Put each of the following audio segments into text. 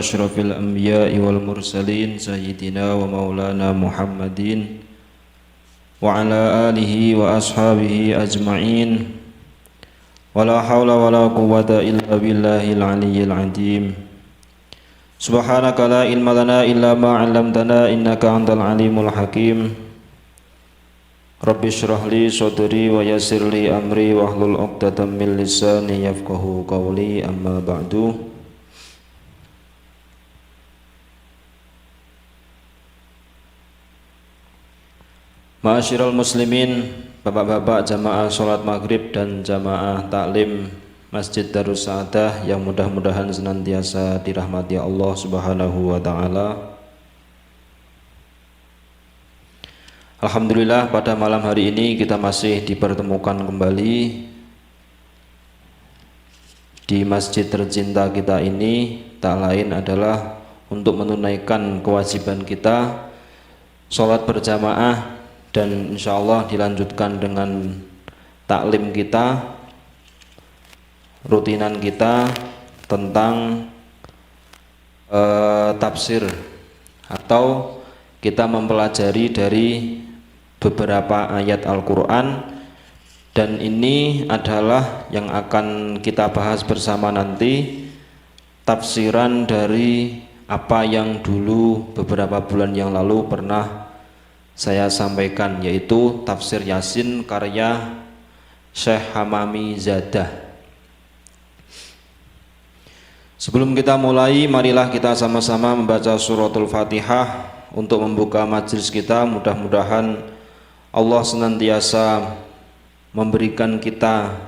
أشرف الأنبياء والمرسلين سيدنا ومولانا محمد وعلى آله وأصحابه أجمعين ولا حول ولا قوة إلا بالله العلي العظيم سبحانك لا علم لنا إلا ما علمتنا إنك أنت العليم الحكيم Rabbi syrah li sadri wa yassir li amri wahlul 'uqdatam min lisani yafqahu qawli amma ba'du. Ma'asyiral muslimin, bapak-bapak jamaah salat maghrib dan jamaah taklim Masjid Darus Sa'adah yang mudah-mudahan senantiasa dirahmati Allah Subhanahu wa taala. Alhamdulillah, pada malam hari ini kita masih dipertemukan kembali di masjid tercinta kita ini, tak lain adalah untuk menunaikan kewajiban kita sholat berjamaah dan insya Allah dilanjutkan dengan taklim kita, rutinan kita tentang tafsir, atau kita mempelajari dari beberapa ayat Al-Quran, dan ini adalah yang akan kita bahas bersama nanti, tafsiran dari apa yang dulu beberapa bulan yang lalu pernah saya sampaikan, yaitu tafsir Yasin karya Syekh Hamami Zadah. Sebelum kita mulai, marilah kita sama-sama membaca suratul Fatihah untuk membuka majelis kita. Mudah-mudahan Allah senantiasa memberikan kita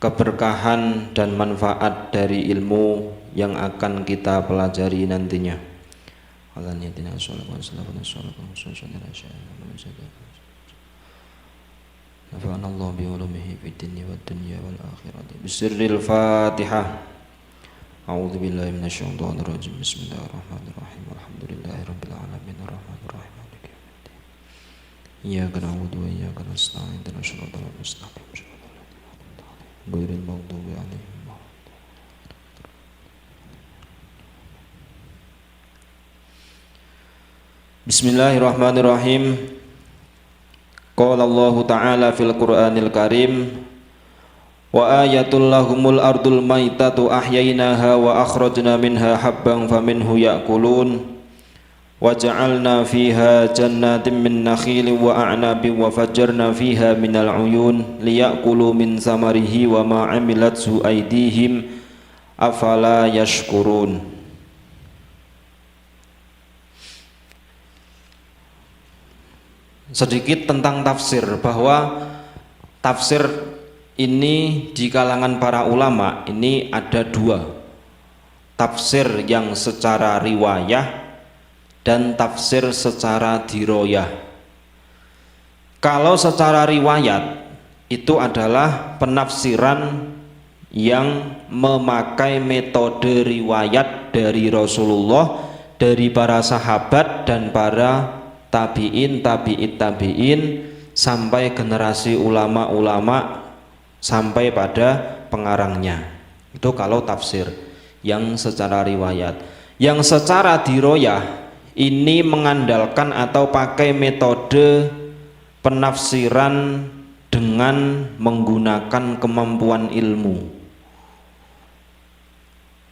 keberkahan dan manfaat dari ilmu yang akan kita pelajari nantinya. Bismillahirrahmanirrahim. A'udzu billahi minasyaitonir rajim. Bismillahirrahmanirrahim. Alhamdulillahirabbil alamin arrahmanirrahim. Iyyaka na'budu wa iyyaka nasta'in. Ihdinas siratal mustaqim. Ghairil maghdubi 'alaihim. Bismillahirrahmanirrahim. Qala Allah Ta'ala fil Qur'anil Karim, wa ayatul lahumul ardul maitatu ahyainaha wa akhrajna minha habban faminhu ya'kulun wa ja'alna fiha jannatin min nakhilin wa a'nabin wa fajjarna fiha minal uyun liya'kulu min samarihi wa ma 'amilathu aydihim afala yashkurun. Sedikit tentang tafsir, bahwa tafsir ini di kalangan para ulama ini ada dua, tafsir yang secara riwayah dan tafsir secara diroyah. Kalau secara riwayat itu adalah penafsiran yang memakai metode riwayat dari Rasulullah, dari para sahabat dan para tabi'in, tabi'it tabi'in sampai generasi ulama-ulama sampai pada pengarangnya. Itu kalau tafsir yang secara riwayat. Yang secara diroyah ini mengandalkan atau pakai metode penafsiran dengan menggunakan kemampuan ilmu.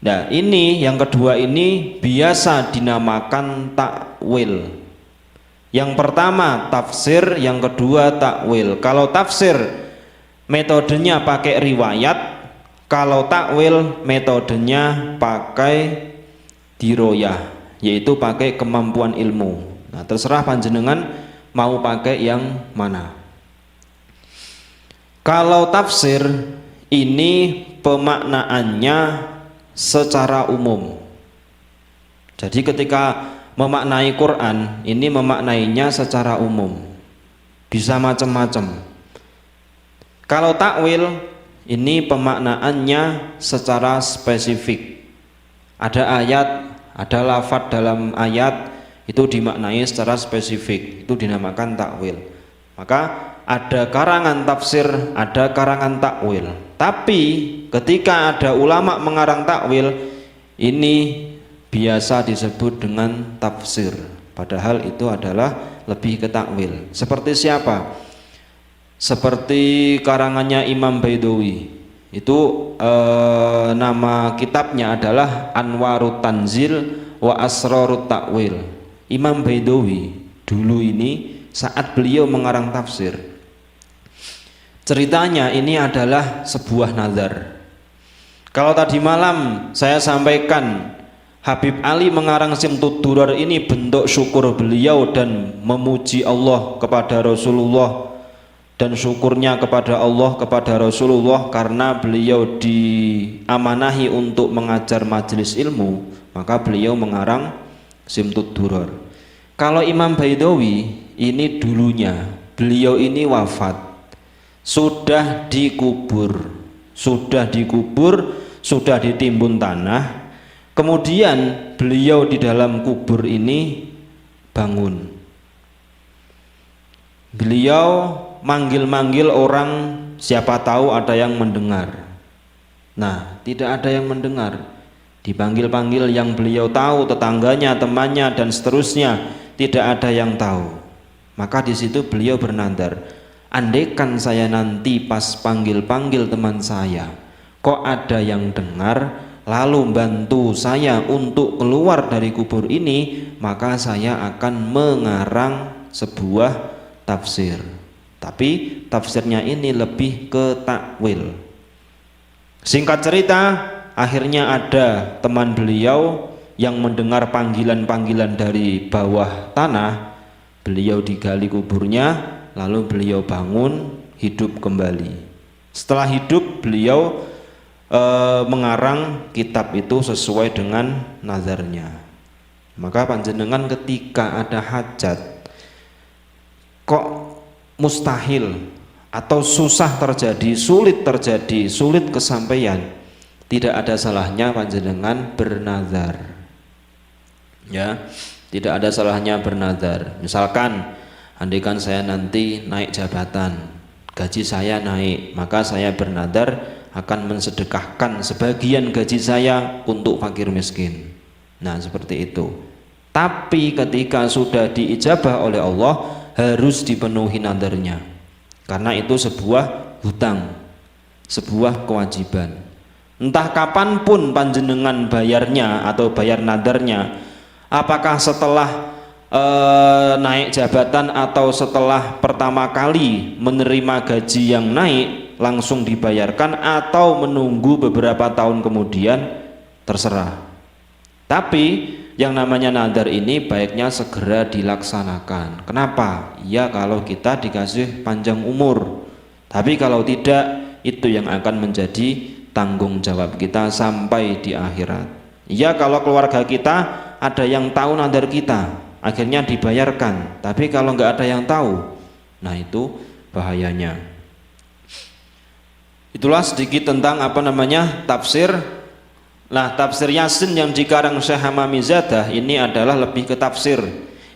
Nah, ini yang kedua ini biasa dinamakan takwil. Yang pertama tafsir, yang kedua takwil. Kalau tafsir metodenya pakai riwayat, kalau takwil metodenya pakai diroyah, yaitu pakai kemampuan ilmu. Nah, terserah panjenengan mau pakai yang mana. Kalau tafsir ini pemaknaannya secara umum. Jadi ketika memaknai Quran ini memaknainya secara umum, bisa macam-macam. Kalau takwil ini pemaknaannya secara spesifik. Ada ayat, ada lafadz dalam ayat itu dimaknai secara spesifik, itu dinamakan takwil. Maka ada karangan tafsir, ada karangan takwil. Tapi ketika ada ulama mengarang takwil, ini biasa disebut dengan tafsir, padahal itu adalah lebih ke takwil. Seperti siapa? Seperti karangannya Imam Baidawi. Itu nama kitabnya adalah Anwarut Tanzil wa Asrarut Takwil. Imam Baidawi dulu ini saat beliau mengarang tafsir, ceritanya ini adalah sebuah nazar. Kalau tadi malam saya sampaikan Habib Ali mengarang Simtud Durar ini bentuk syukur beliau dan memuji Allah kepada Rasulullah, dan syukurnya kepada Allah kepada Rasulullah karena beliau diamanahi untuk mengajar majelis ilmu, maka beliau mengarang Simtud Durar. Kalau Imam Baidawi ini dulunya beliau ini wafat, sudah dikubur, sudah ditimbun tanah, kemudian beliau di dalam kubur ini bangun. Beliau manggil-manggil orang, siapa tahu ada yang mendengar. Nah, tidak ada yang mendengar. Dipanggil-panggil yang beliau tahu, tetangganya, temannya dan seterusnya, tidak ada yang tahu. Maka di situ beliau bernadar, andaikan saya nanti pas panggil-panggil teman saya, kok ada yang dengar lalu bantu saya untuk keluar dari kubur ini, maka saya akan mengarang sebuah tafsir. Tapi tafsirnya ini lebih ke takwil. Singkat cerita, akhirnya ada teman beliau yang mendengar panggilan-panggilan dari bawah tanah. Beliau digali kuburnya, lalu beliau bangun, hidup kembali. Setelah hidup, beliau mengarang kitab itu sesuai dengan nazarnya. Maka panjenengan ketika ada hajat kok mustahil atau susah terjadi, sulit kesampaian, tidak ada salahnya panjenengan bernazar. Ya, tidak ada salahnya bernazar. Misalkan andaikan saya nanti naik jabatan, gaji saya naik, maka saya bernazar akan mensedekahkan sebagian gaji saya untuk fakir miskin. Nah, seperti itu. Tapi ketika sudah diijabah oleh Allah, harus dipenuhi nadarnya, karena itu sebuah hutang, sebuah kewajiban. Entah kapanpun panjenengan bayarnya atau bayar nadarnya, apakah setelah naik jabatan atau setelah pertama kali menerima gaji yang naik langsung dibayarkan, atau menunggu beberapa tahun kemudian, terserah. Tapi yang namanya nadar ini baiknya segera dilaksanakan. Kenapa? Ya, kalau kita dikasih panjang umur. Tapi kalau tidak, itu yang akan menjadi tanggung jawab kita sampai di akhirat. Ya, kalau keluarga kita ada yang tahu nadar kita, akhirnya dibayarkan. Tapi kalau nggak ada yang tahu, nah itu bahayanya. Itulah sedikit tentang tafsir. Nah, tafsir Yasin yang dikarang Syekh Hamamizadah ini adalah lebih ke tafsir,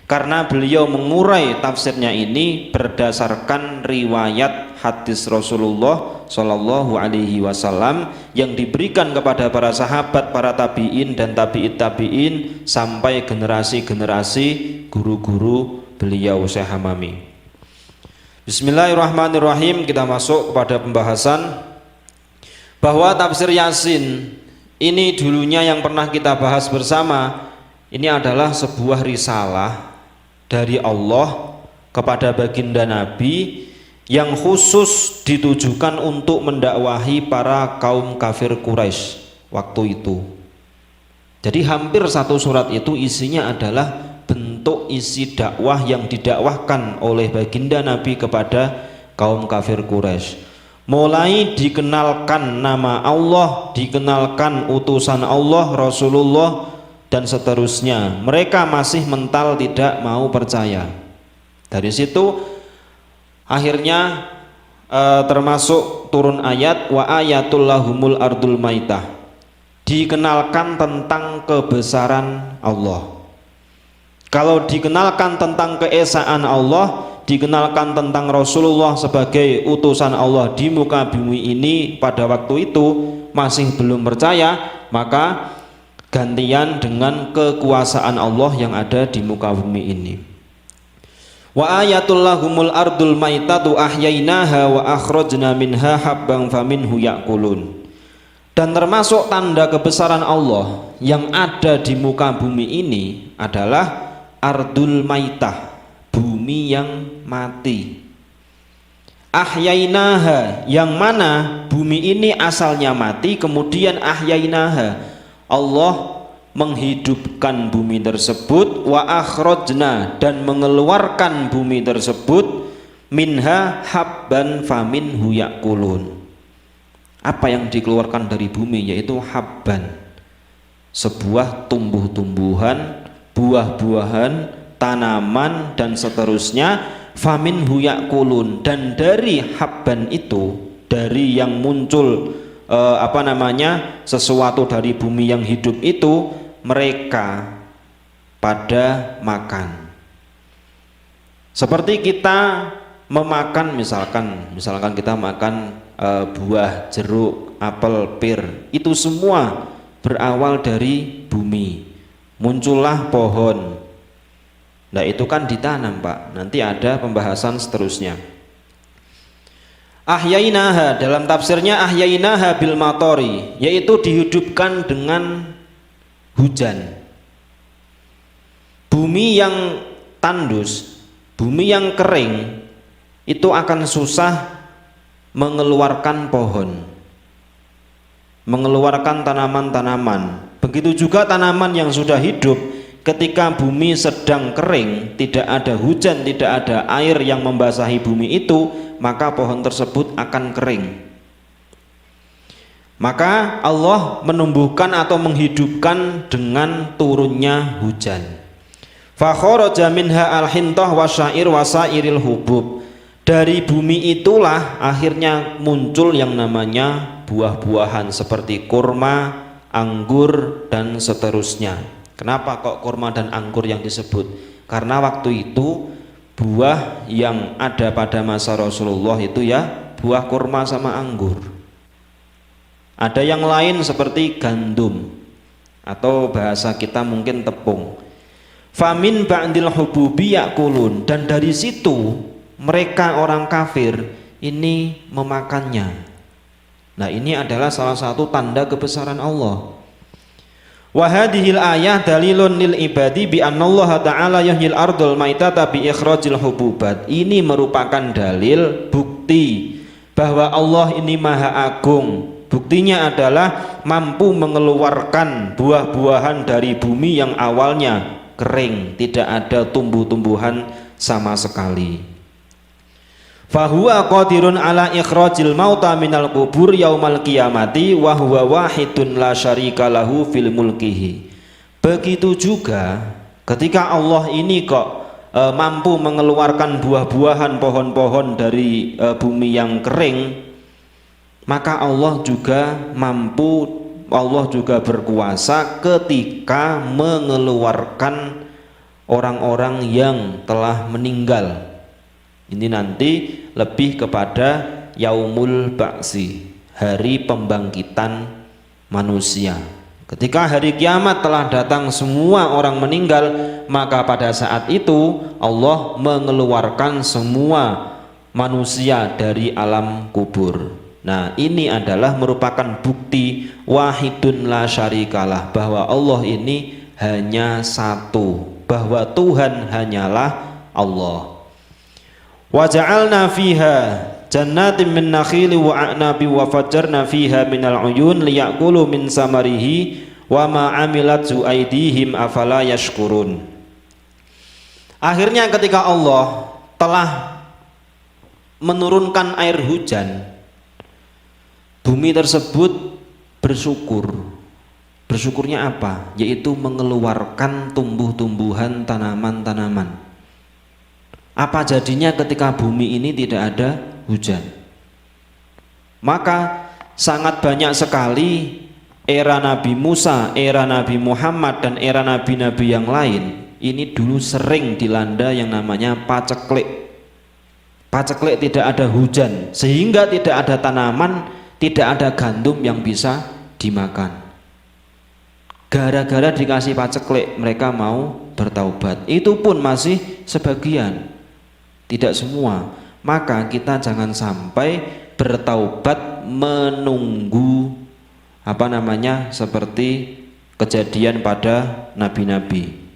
karena beliau mengurai tafsirnya ini berdasarkan riwayat hadis Rasulullah Shallallahu Alaihi Wasallam yang diberikan kepada para sahabat, para tabiin dan tabiin sampai generasi-generasi guru-guru beliau Syekh Hamami. Bismillahirrahmanirrahim. Kita masuk kepada pembahasan bahwa tafsir Yasin ini dulunya yang pernah kita bahas bersama, ini adalah sebuah risalah dari Allah kepada baginda Nabi yang khusus ditujukan untuk mendakwahi para kaum kafir Quraisy waktu itu. Jadi hampir satu surat itu isinya adalah bentuk isi dakwah yang didakwahkan oleh baginda Nabi kepada kaum kafir Quraisy. Mulai dikenalkan nama Allah, dikenalkan utusan Allah, Rasulullah dan seterusnya. Mereka masih mental tidak mau percaya. Dari situ akhirnya termasuk turun ayat wa ayatul lahumul ardul maitah. Dikenalkan tentang kebesaran Allah. Kalau dikenalkan tentang keesaan Allah, dikenalkan tentang Rasulullah sebagai utusan Allah di muka bumi ini pada waktu itu masih belum percaya, maka gantian dengan kekuasaan Allah yang ada di muka bumi ini. Wa ayatul lahumul ardul maitatu ahyainaha wa akhrajna minha habban faminhu ya'kulun. Dan termasuk tanda kebesaran Allah yang ada di muka bumi ini adalah ardul maitah, bumi yang mati. Ahyainaha, yang mana bumi ini asalnya mati, kemudian ahyainaha, Allah menghidupkan bumi tersebut, wa akhrajna, dan mengeluarkan bumi tersebut, minha habban faminhu ya'kulun. Apa yang dikeluarkan dari bumi? Yaitu habban, sebuah tumbuh-tumbuhan, buah-buahan, tanaman dan seterusnya. Faminhu ya'kulun, dan dari habban itu, dari yang muncul sesuatu dari bumi yang hidup itu, mereka pada makan. Seperti kita memakan, misalkan kita makan buah, jeruk, apel, pir, itu semua berawal dari bumi. Muncullah pohon. Nah, itu kan ditanam, Pak. Nanti ada pembahasan seterusnya. Ahyainaha, dalam tafsirnya ahyainaha bil matori, yaitu dihidupkan dengan hujan. Bumi yang tandus, bumi yang kering, itu akan susah mengeluarkan pohon, mengeluarkan tanaman-tanaman. Begitu juga tanaman yang sudah hidup, ketika bumi sedang kering, tidak ada hujan, tidak ada air yang membasahi bumi itu, maka pohon tersebut akan kering. Maka Allah menumbuhkan atau menghidupkan dengan turunnya hujan. Fa kharaja minha al-hintah wasyair wasairil hubub. Dari bumi itulah akhirnya muncul yang namanya buah-buahan seperti kurma, anggur dan seterusnya. Kenapa kok kurma dan anggur yang disebut? Karena waktu itu buah yang ada pada masa Rasulullah itu ya buah kurma sama anggur. Ada yang lain seperti gandum, atau bahasa kita mungkin tepung. Famin ba'dil hububi ya'kulun, dan dari situ mereka orang kafir ini memakannya. Nah, ini adalah salah satu tanda kebesaran Allah. Wa hadhil ayah dalilun lil ibadi bi annallaha ta'ala yuhyil ardul maitata bi ikhrajil hububat. Ini merupakan dalil, bukti bahwa Allah ini maha agung. Buktinya adalah mampu mengeluarkan buah-buahan dari bumi yang awalnya kering, tidak ada tumbuh-tumbuhan sama sekali. Fahuwa qadirun ala ikhrajil mauta minal kubur yaumal qiyamati wa huwa wahidun la syarika lahu fil mulkihi. Begitu juga ketika Allah ini kok mampu mengeluarkan buah-buahan, pohon-pohon dari bumi yang kering, maka Allah juga mampu, Allah juga berkuasa ketika mengeluarkan orang-orang yang telah meninggal. Ini nanti lebih kepada yaumul ba'si, hari pembangkitan manusia. Ketika hari kiamat telah datang, semua orang meninggal, maka pada saat itu Allah mengeluarkan semua manusia dari alam kubur. Nah, ini adalah merupakan bukti wahidun la syarikalah, bahwa Allah ini hanya satu, bahwa Tuhan hanyalah Allah. Wa ja'alna fiha jannatin min nakhili wa a'nabi wa fajjarna fiha minal uyun liya'kulu min samarihi wa ma amilat aydihim afala yashkurun. Akhirnya ketika Allah telah menurunkan air hujan, bumi tersebut bersyukur. Bersyukurnya apa? Yaitu mengeluarkan tumbuh-tumbuhan, tanaman-tanaman. Apa jadinya ketika bumi ini tidak ada hujan? Maka sangat banyak sekali era Nabi Musa, era Nabi Muhammad, dan era nabi-nabi yang lain ini dulu sering dilanda yang namanya paceklik. Paceklik, tidak ada hujan, sehingga tidak ada tanaman, tidak ada gandum yang bisa dimakan. gara-gara dikasih paceklik mereka mau bertaubat. Itu pun masih sebagian, tidak semua. Maka kita jangan sampai bertaubat menunggu seperti kejadian pada nabi-nabi.